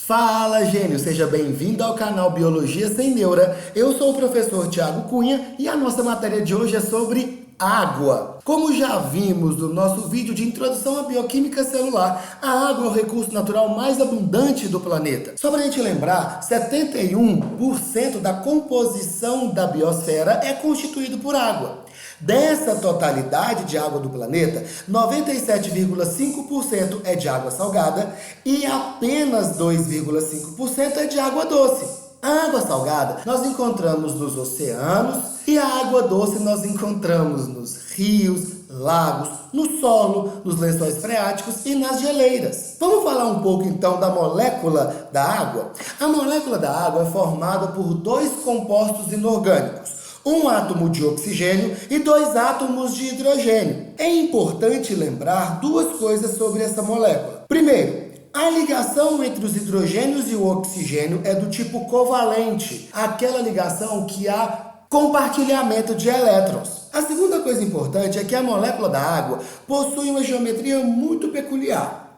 Fala, gênio! Seja bem-vindo ao canal Biologia Sem Neura. Eu sou o professor Thiago Cunha e a nossa matéria de hoje é sobre água. Como já vimos no nosso vídeo de introdução à bioquímica celular, a água é o recurso natural mais abundante do planeta. Só para a gente lembrar, 71% da composição da biosfera é constituído por água. Dessa totalidade de água do planeta, 97,5% é de água salgada e apenas 2,5% é de água doce. A água salgada nós encontramos nos oceanos e a água doce nós encontramos nos rios, lagos, no solo, nos lençóis freáticos e nas geleiras. Vamos falar um pouco então da molécula da água? A molécula da água é formada por dois compostos inorgânicos. Um átomo de oxigênio e dois átomos de hidrogênio. É importante lembrar duas coisas sobre essa molécula. Primeiro, a ligação entre os hidrogênios e o oxigênio é do tipo covalente, aquela ligação que há compartilhamento de elétrons. A segunda coisa importante é que a molécula da água possui uma geometria muito peculiar.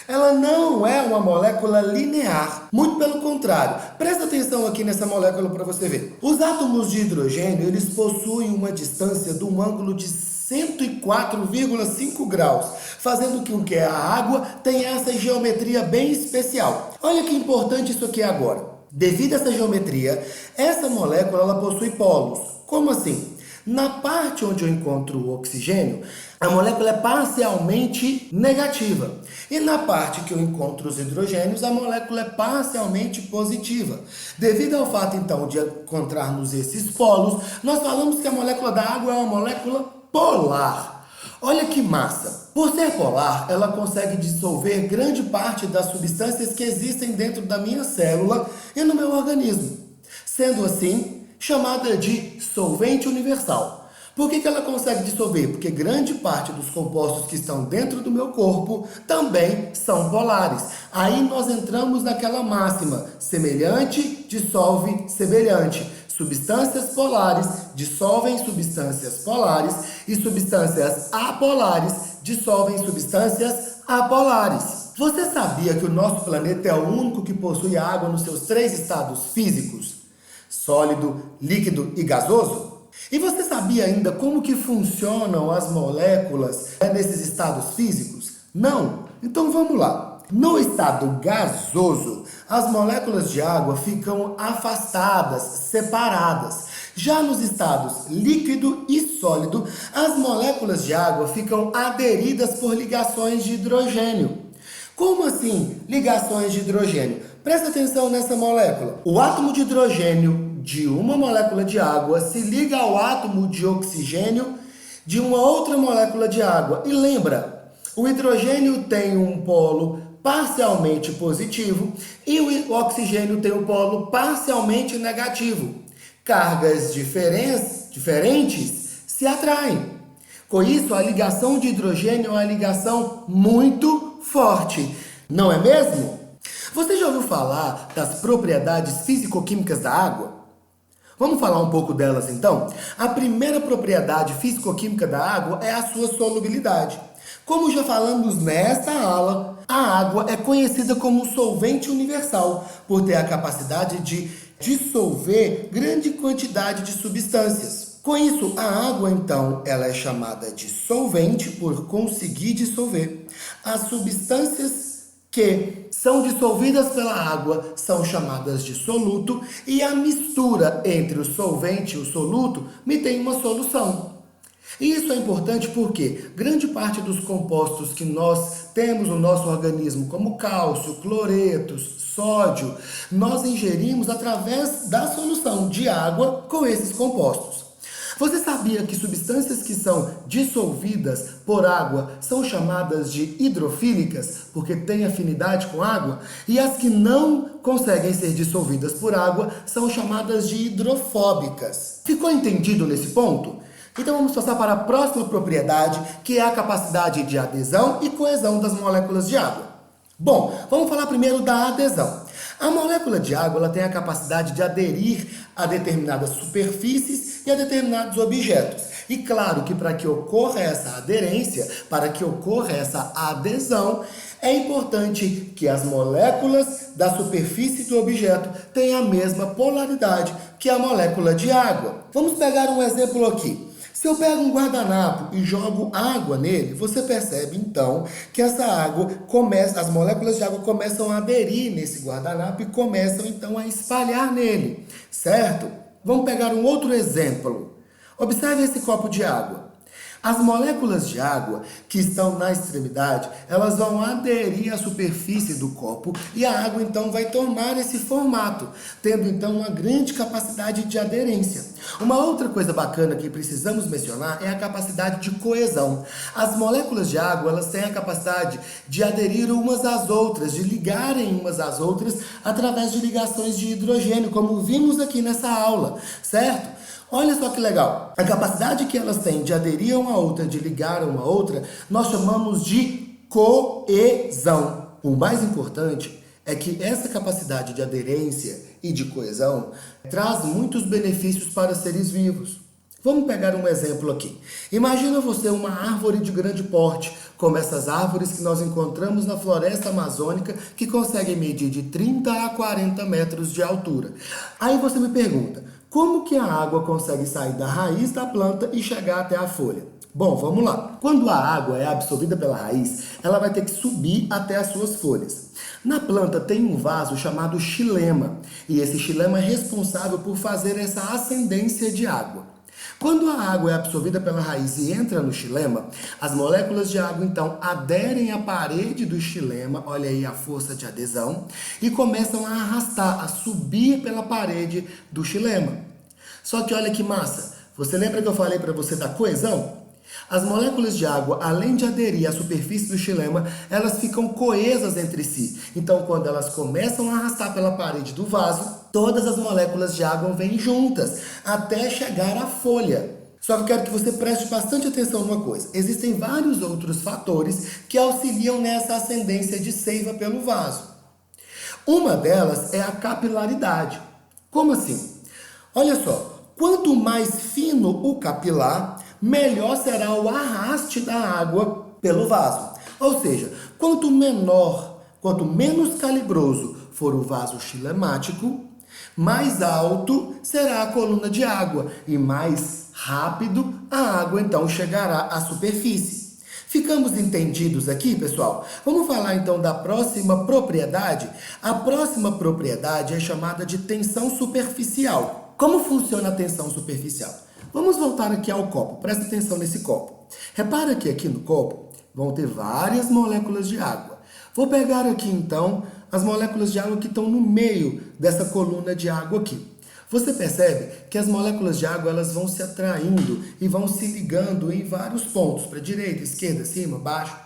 Ela não é uma molécula linear, muito pelo contrário. Presta atenção aqui nessa molécula para você ver. Os átomos de hidrogênio, eles possuem uma distância de um ângulo de 104,5 graus, fazendo com que a água tenha essa geometria bem especial. Olha que importante isso aqui agora. Devido a essa geometria, essa molécula ela possui polos. Como assim? Na parte onde eu encontro o oxigênio, a molécula é parcialmente negativa. E na parte que eu encontro os hidrogênios, a molécula é parcialmente positiva. Devido ao fato, então, de encontrarmos esses polos, nós falamos que a molécula da água é uma molécula polar. Olha que massa! Por ser polar, ela consegue dissolver grande parte das substâncias que existem dentro da minha célula e no meu organismo. Sendo assim, chamada de solvente universal. Por que ela consegue dissolver? Porque grande parte dos compostos que estão dentro do meu corpo também são polares. Aí nós entramos naquela máxima: semelhante dissolve semelhante. Substâncias polares dissolvem substâncias polares e substâncias apolares dissolvem substâncias apolares. Você sabia que o nosso planeta é o único que possui água nos seus três estados físicos? Sólido, líquido e gasoso? E você sabia ainda como que funcionam as moléculas nesses estados físicos? Não? Então vamos lá. No estado gasoso, as moléculas de água ficam afastadas, separadas. Já nos estados líquido e sólido, as moléculas de água ficam aderidas por ligações de hidrogênio. Como assim ligações de hidrogênio? Presta atenção nessa molécula. O átomo de hidrogênio de uma molécula de água se liga ao átomo de oxigênio de uma outra molécula de água. E lembra, o hidrogênio tem um polo parcialmente positivo e o oxigênio tem um polo parcialmente negativo. Cargas diferentes se atraem. Com isso, a ligação de hidrogênio é uma ligação muito forte, não é mesmo? Você já ouviu falar das propriedades físico-químicas da água? Vamos falar um pouco delas então? A primeira propriedade físico-química da água é a sua solubilidade. Como já falamos nesta aula, a água é conhecida como um solvente universal, por ter a capacidade de dissolver grande quantidade de substâncias. Com isso, a água, então, ela é chamada de solvente por conseguir dissolver. As substâncias que são dissolvidas pela água são chamadas de soluto e a mistura entre o solvente e o soluto me tem uma solução. E isso é importante porque grande parte dos compostos que nós temos no nosso organismo, como cálcio, cloretos, sódio, nós ingerimos através da solução de água com esses compostos. Você sabia que substâncias que são dissolvidas por água são chamadas de hidrofílicas, porque têm afinidade com água? E as que não conseguem ser dissolvidas por água são chamadas de hidrofóbicas. Ficou entendido nesse ponto? Então vamos passar para a próxima propriedade, que é a capacidade de adesão e coesão das moléculas de água. Bom, vamos falar primeiro da adesão. A molécula de água ela tem a capacidade de aderir a determinadas superfícies e a determinados objetos. E claro que para que ocorra essa aderência, para que ocorra essa adesão, é importante que as moléculas da superfície do objeto tenham a mesma polaridade que a molécula de água. Vamos pegar um exemplo aqui. Se eu pego um guardanapo e jogo água nele, você percebe então que essa água as moléculas de água começam a aderir nesse guardanapo e começam então a espalhar nele, certo? Vamos pegar um outro exemplo. Observe esse copo de água. As moléculas de água que estão na extremidade, elas vão aderir à superfície do copo e a água então vai tomar esse formato, tendo então uma grande capacidade de aderência. Uma outra coisa bacana que precisamos mencionar é a capacidade de coesão. As moléculas de água, elas têm a capacidade de aderir umas às outras, de ligarem umas às outras através de ligações de hidrogênio, como vimos aqui nessa aula, certo? Olha só que legal, a capacidade que elas têm de aderir uma a outra, de ligar uma a outra, nós chamamos de coesão. O mais importante é que essa capacidade de aderência e de coesão traz muitos benefícios para seres vivos. Vamos pegar um exemplo aqui. Imagina você uma árvore de grande porte, como essas árvores que nós encontramos na floresta amazônica, que conseguem medir de 30 a 40 metros de altura. Aí você me pergunta, como que a água consegue sair da raiz da planta e chegar até a folha? Bom, vamos lá. Quando a água é absorvida pela raiz, ela vai ter que subir até as suas folhas. Na planta tem um vaso chamado xilema, e esse xilema é responsável por fazer essa ascendência de água. Quando a água é absorvida pela raiz e entra no xilema, as moléculas de água então aderem à parede do xilema, olha aí a força de adesão, e começam a arrastar, a subir pela parede do xilema. Só que olha que massa, você lembra que eu falei para você da coesão? As moléculas de água, além de aderir à superfície do xilema, elas ficam coesas entre si. Então, quando elas começam a arrastar pela parede do vaso, todas as moléculas de água vêm juntas, até chegar à folha. Só que eu quero que você preste bastante atenção numa coisa. Existem vários outros fatores que auxiliam nessa ascendência de seiva pelo vaso. Uma delas é a capilaridade. Como assim? Olha só, quanto mais fino o capilar, melhor será o arraste da água pelo vaso. Ou seja, quanto menos calibroso for o vaso xilemático, mais alto será a coluna de água e mais rápido a água então chegará à superfície. Ficamos entendidos aqui, pessoal? Vamos falar então da próxima propriedade? A próxima propriedade é chamada de tensão superficial. Como funciona a tensão superficial? Vamos voltar aqui ao copo, presta atenção nesse copo. Repara que aqui no copo vão ter várias moléculas de água. Vou pegar aqui então as moléculas de água que estão no meio dessa coluna de água aqui. Você percebe que as moléculas de água elas vão se atraindo e vão se ligando em vários pontos, para direita, esquerda, cima, baixo.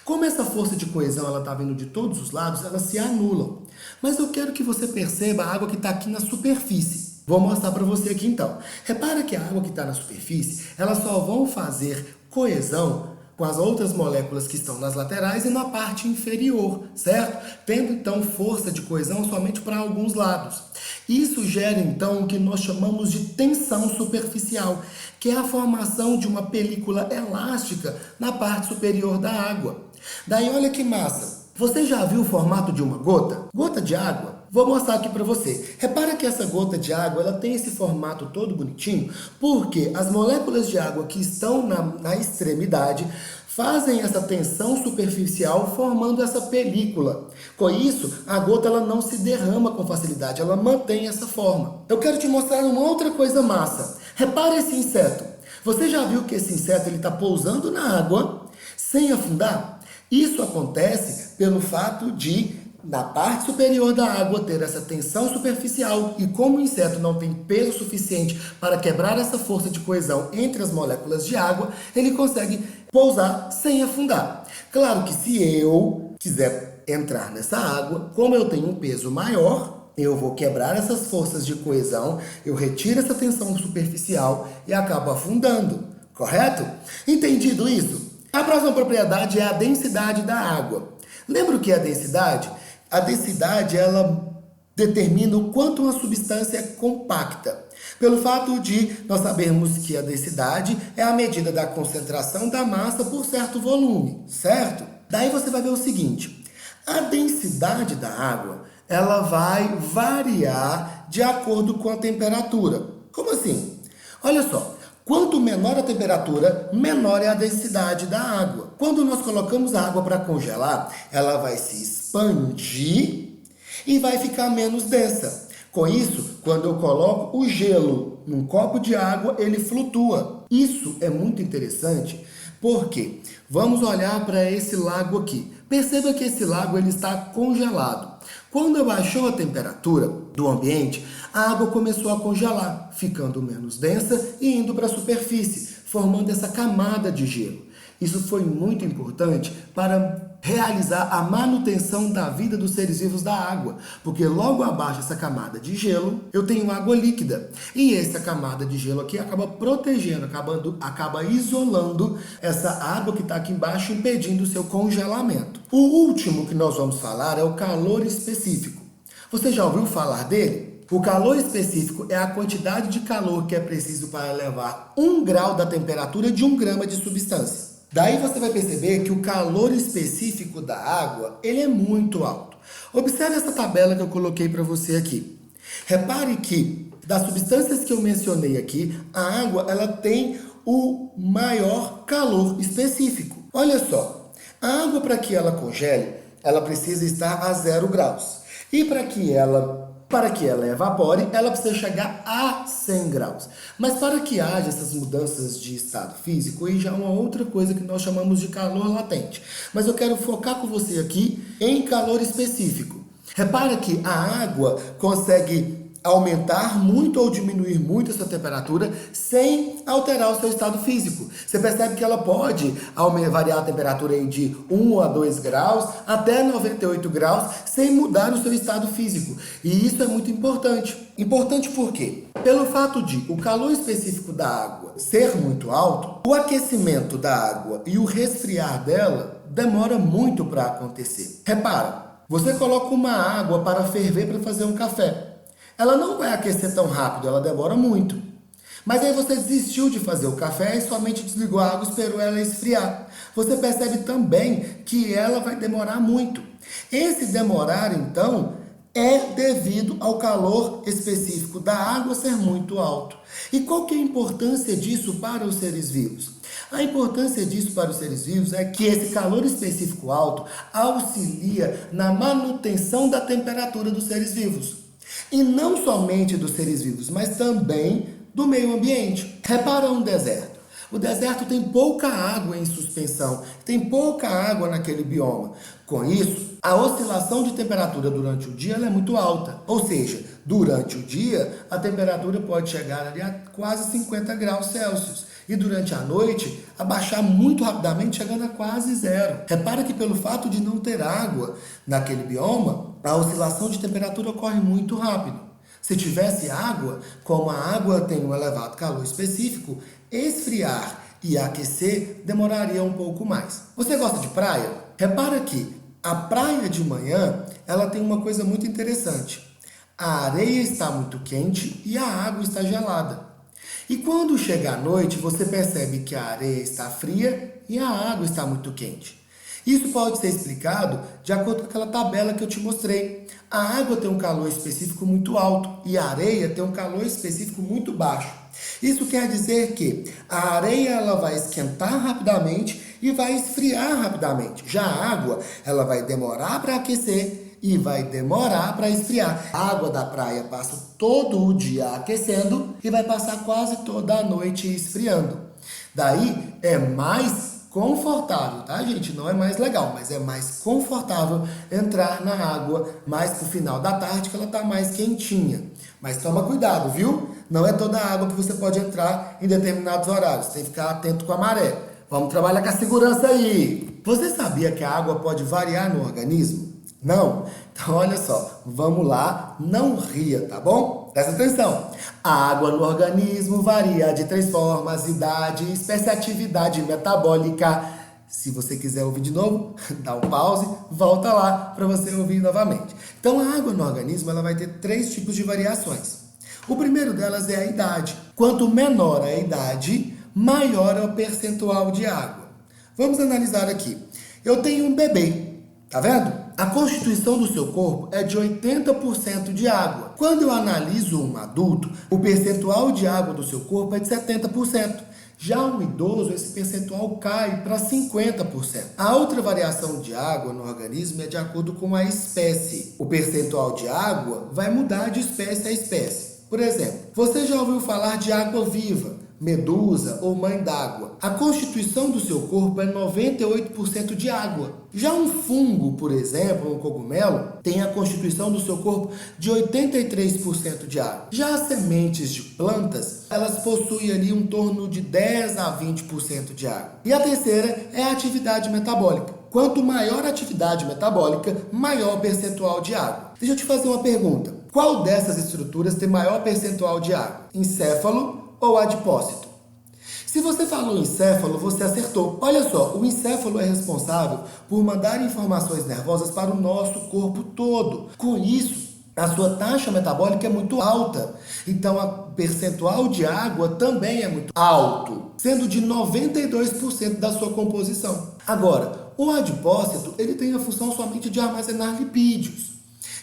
Como essa força de coesão ela está vindo de todos os lados, elas se anulam. Mas eu quero que você perceba a água que está aqui na superfície. Vou mostrar para você aqui então. Repara que a água que está na superfície, elas só vão fazer coesão com as outras moléculas que estão nas laterais e na parte inferior, certo? Tendo então força de coesão somente para alguns lados. Isso gera então o que nós chamamos de tensão superficial, que é a formação de uma película elástica na parte superior da água. Daí olha que massa. Você já viu o formato de uma gota? Gota de água? Vou mostrar aqui para você. Repara que essa gota de água ela tem esse formato todo bonitinho, porque as moléculas de água que estão na extremidade fazem essa tensão superficial formando essa película. Com isso, a gota ela não se derrama com facilidade, ela mantém essa forma. Eu quero te mostrar uma outra coisa massa. Repara esse inseto. Você já viu que esse inseto está pousando na água sem afundar? Isso acontece pelo fato de na parte superior da água ter essa tensão superficial e como o inseto não tem peso suficiente para quebrar essa força de coesão entre as moléculas de água, ele consegue pousar sem afundar. Claro que se eu quiser entrar nessa água, como eu tenho um peso maior, eu vou quebrar essas forças de coesão, eu retiro essa tensão superficial e acabo afundando, correto? Entendido isso? A próxima propriedade é a densidade da água. Lembra o que é a densidade? A densidade, ela determina o quanto uma substância é compacta. Pelo fato de nós sabermos que a densidade é a medida da concentração da massa por certo volume, certo? Daí você vai ver o seguinte, a densidade da água, ela vai variar de acordo com a temperatura. Como assim? Olha só, quanto menor a temperatura, menor é a densidade da água. Quando nós colocamos a água para congelar, ela vai se expandir e vai ficar menos densa. Com isso, quando eu coloco o gelo num copo de água, ele flutua. Isso é muito interessante, porque vamos olhar para esse lago aqui. Perceba que esse lago ele está congelado. Quando abaixou a temperatura do ambiente, a água começou a congelar, ficando menos densa e indo para a superfície, formando essa camada de gelo. Isso foi muito importante para realizar a manutenção da vida dos seres vivos da água, porque logo abaixo dessa camada de gelo, eu tenho água líquida. E essa camada de gelo aqui acaba protegendo, acaba isolando essa água que está aqui embaixo, impedindo o seu congelamento. O último que nós vamos falar é o calor específico. Você já ouviu falar dele? O calor específico é a quantidade de calor que é preciso para elevar 1 grau da temperatura de 1 grama de substância. Daí você vai perceber que o calor específico da água, ele é muito alto. Observe essa tabela que eu coloquei para você aqui. Repare que, das substâncias que eu mencionei aqui, a água ela tem o maior calor específico. Olha só, a água para que ela congele, ela precisa estar a 0 graus. E para que ela evapore, ela precisa chegar a 100 graus. Mas para que haja essas mudanças de estado físico, aí já é uma outra coisa que nós chamamos de calor latente. Mas eu quero focar com você aqui em calor específico. Repara que a água consegue aumentar muito ou diminuir muito essa temperatura sem alterar o seu estado físico. Você percebe que ela pode variar a temperatura de 1 a 2 graus até 98 graus sem mudar o seu estado físico. E isso é muito importante. Importante por quê? Pelo fato de o calor específico da água ser muito alto, o aquecimento da água e o resfriar dela demora muito para acontecer. Repara, você coloca uma água para ferver para fazer um café. Ela não vai aquecer tão rápido, ela demora muito. Mas aí você desistiu de fazer o café e somente desligou a água e esperou ela esfriar. Você percebe também que ela vai demorar muito. Esse demorar, então, é devido ao calor específico da água ser muito alto. E qual que é a importância disso para os seres vivos? A importância disso para os seres vivos é que esse calor específico alto auxilia na manutenção da temperatura dos seres vivos. E não somente dos seres vivos, mas também do meio ambiente. Repara um deserto. O deserto tem pouca água em suspensão, tem pouca água naquele bioma. Com isso, a oscilação de temperatura durante o dia ela é muito alta. Ou seja, durante o dia, a temperatura pode chegar ali a quase 50 graus Celsius. E durante a noite, abaixar muito rapidamente, chegando a quase 0. Repara que pelo fato de não ter água naquele bioma, a oscilação de temperatura ocorre muito rápido. Se tivesse água, como a água tem um elevado calor específico, esfriar e aquecer demoraria um pouco mais. Você gosta de praia? Repara que a praia de manhã, ela tem uma coisa muito interessante. A areia está muito quente e a água está gelada. E quando chega a noite, você percebe que a areia está fria e a água está muito quente. Isso pode ser explicado de acordo com aquela tabela que eu te mostrei. A água tem um calor específico muito alto e a areia tem um calor específico muito baixo. Isso quer dizer que a areia ela vai esquentar rapidamente e vai esfriar rapidamente. Já a água ela vai demorar para aquecer e vai demorar para esfriar. A água da praia passa todo o dia aquecendo e vai passar quase toda a noite esfriando. Daí é mais confortável, tá, gente? Não é mais legal, mas é mais confortável entrar na água mais pro final da tarde, que ela tá mais quentinha. Mas toma cuidado, viu? Não é toda a água que você pode entrar em determinados horários. Tem que ficar atento com a maré. Vamos trabalhar com a segurança aí. Você sabia que a água pode variar no organismo? Não? Então olha só, vamos lá, não ria, tá bom? Presta atenção. A água no organismo varia de 3 formas: idade, espécie, atividade metabólica. Se você quiser ouvir de novo, dá um pause, volta lá para você ouvir novamente. Então a água no organismo ela vai ter 3 tipos de variações. O primeiro delas é a idade. Quanto menor a idade, maior é o percentual de água. Vamos analisar aqui. Eu tenho um bebê, tá vendo? A constituição do seu corpo é de 80% de água. Quando eu analiso um adulto, o percentual de água do seu corpo é de 70%. Já um idoso, esse percentual cai para 50%. A outra variação de água no organismo é de acordo com a espécie. O percentual de água vai mudar de espécie a espécie. Por exemplo, você já ouviu falar de água viva, medusa ou mãe d'água? A constituição do seu corpo é 98% de água. Já um fungo, por exemplo, um cogumelo, tem a constituição do seu corpo de 83% de água. Já as sementes de plantas, elas possuem ali um torno de 10 a 20% de água. E a terceira é a atividade metabólica. Quanto maior a atividade metabólica, maior o percentual de água. Deixa eu te fazer uma pergunta. Qual dessas estruturas tem maior percentual de água? Encéfalo ou adipócito? Se você falou encéfalo, você acertou. Olha só, o encéfalo é responsável por mandar informações nervosas para o nosso corpo todo. Com isso, a sua taxa metabólica é muito alta. Então, o percentual de água também é muito alto, sendo de 92% da sua composição. Agora, o adipócito, ele tem a função somente de armazenar lipídios.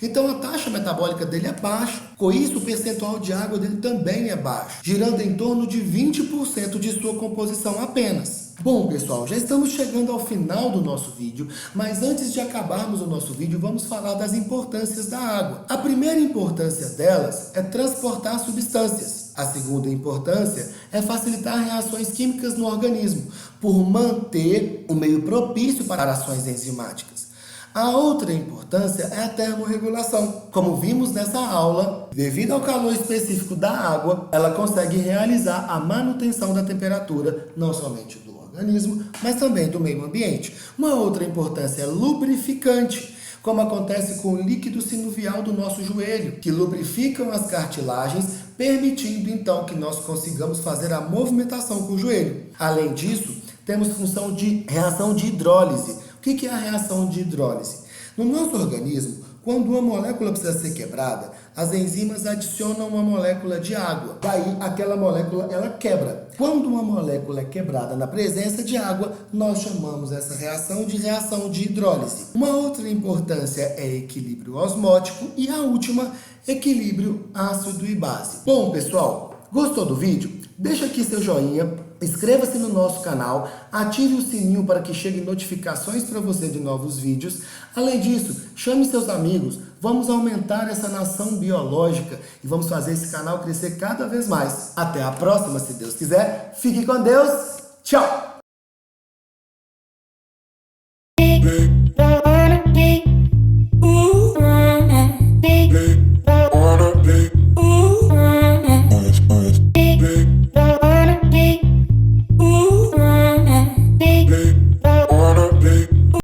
Então a taxa metabólica dele é baixa, com isso o percentual de água dele também é baixo, girando em torno de 20% de sua composição apenas. Bom pessoal, já estamos chegando ao final do nosso vídeo, mas antes de acabarmos o nosso vídeo, vamos falar das importâncias da água. A primeira importância delas é transportar substâncias. A segunda importância é facilitar reações químicas no organismo, por manter o meio propício para ações enzimáticas. A outra importância é a termorregulação. Como vimos nessa aula, devido ao calor específico da água, ela consegue realizar a manutenção da temperatura, não somente do organismo, mas também do meio ambiente. Uma outra importância é lubrificante, como acontece com o líquido sinovial do nosso joelho, que lubrificam as cartilagens, permitindo então que nós consigamos fazer a movimentação com o joelho. Além disso, temos função de reação de hidrólise. O que é a reação de hidrólise? No nosso organismo, quando uma molécula precisa ser quebrada, as enzimas adicionam uma molécula de água. Daí, aquela molécula, ela quebra. Quando uma molécula é quebrada na presença de água, nós chamamos essa reação de hidrólise. Uma outra importância é equilíbrio osmótico e a última, equilíbrio ácido e base. Bom, pessoal, gostou do vídeo? Deixa aqui seu joinha, inscreva-se no nosso canal, ative o sininho para que cheguem notificações para você de novos vídeos. Além disso, chame seus amigos, vamos aumentar essa nação biológica e vamos fazer esse canal crescer cada vez mais. Até a próxima, se Deus quiser. Fique com Deus. Tchau!